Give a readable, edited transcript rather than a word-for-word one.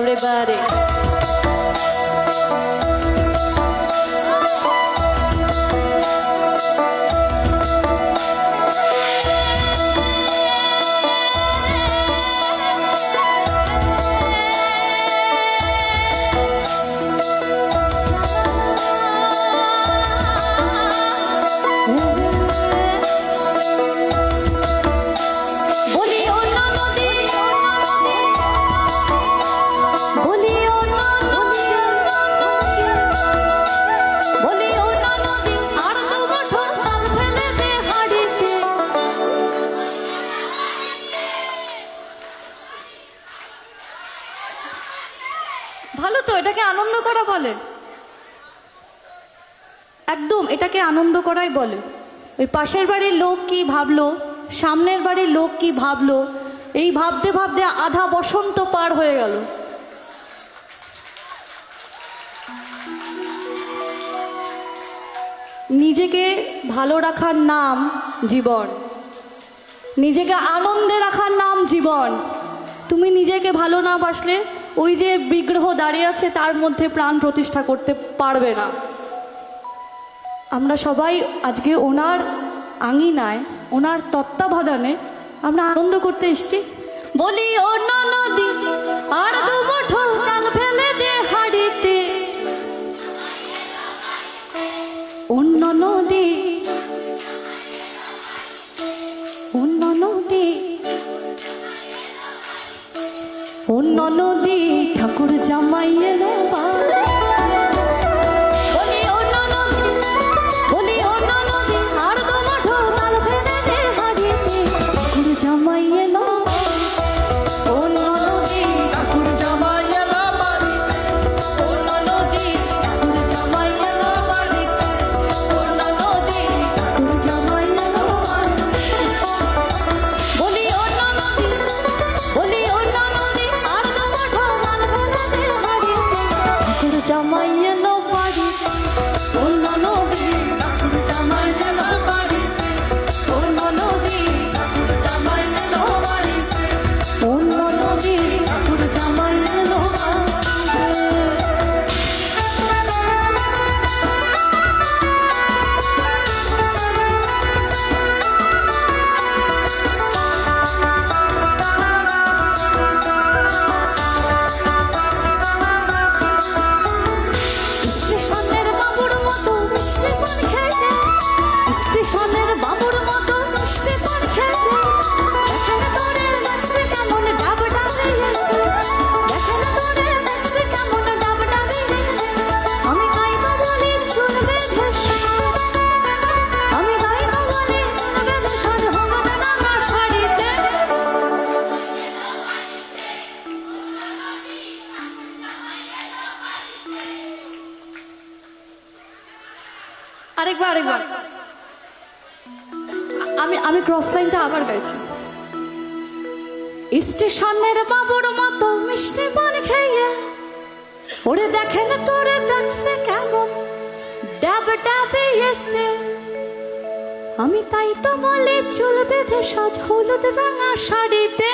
বারে বারে। ভালো তো, এটাকে আনন্দ করা বলে, একদম এটাকে আনন্দ করাই বলে। ওই পাশের বাড়ির লোক কি ভাবলো, সামনের বাড়ির লোক কি ভাবলো, এই ভাবতে ভাবতে আধা বসন্ত পার হয়ে গেল। নিজেকে ভালো রাখার নাম জীবন, নিজেকে আনন্দে রাখার নাম জীবন। তুমি নিজেকে ভালো না বাসলে ওই যে বিগ্রহ দাঁড়িয়ে আছে তার মধ্যে প্রাণ প্রতিষ্ঠা করতে পারবে না। আমরা সবাই আজকে ওনার আঙিনায়, ওনার তত্ত্বাবধানে আমরা আনন্দ করতে এসেছি। বলি ও নদী আর দু মুঠো চাল ফেলে দে হাড়িতে, অন্য নদী অন্য নদী অন্য নদী ঠাকুর জামাই এলো। বলি অন্য নদী, বলি অন্য নদী আর দু মুঠো চাল ফেলে দে হাড়িতে, ঠাকুর জামাই এলো। অন্য নদী ঠাকুর জামাই এলো বাড়িতে, অন্য নদী ঠাকুর জামাই এলো বাড়িতে, অন্য নদী ঠাকুর জামাই এলো বাড়িতে। বলি অন্য নদী, বলি অন্য নদী আর দু মুঠো চাল ফেলে দে হাড়িতে, ঠাকুর জামাই এলো বাড়িতে, অন্য নদী ঠাকুর জামাই এলো বাড়িতে, অন্য নদী ঠাকুর জামাই এলো বাড়িতে, অন্য নদী ঠাকুর জামাই এলো বাড়িতে। স্টেশনের বাবুর মতো মিষ্টি পান খেতে, স্টেশনের বাবুর মতো মিষ্টি পান খেতে, দেখেন তোরে দেখছে কেমন ডাব ডাবিয়েছে, দেখেন তোরে দেখছে কেমন ডাব ডাবিয়েছে। আমি তাই তো বলি চুল বেঁধে, আমি তাই তো বলি চুল বেঁধে সাজ হলুদ রাঙা শাড়িতে। আরেকবার আরেকবার আমি ক্রস লাইনটা আবার গাইছি। স্টেশনের বাবুর মতো মিষ্টি পান খেয়ে, ওরে দেখেন তোরে দেখছে কেমন ডাব ডাবিয়েছে। আমি তাই তো বলি চুল বেঁধে সাজ হলুদ রাঙা শাড়িতে।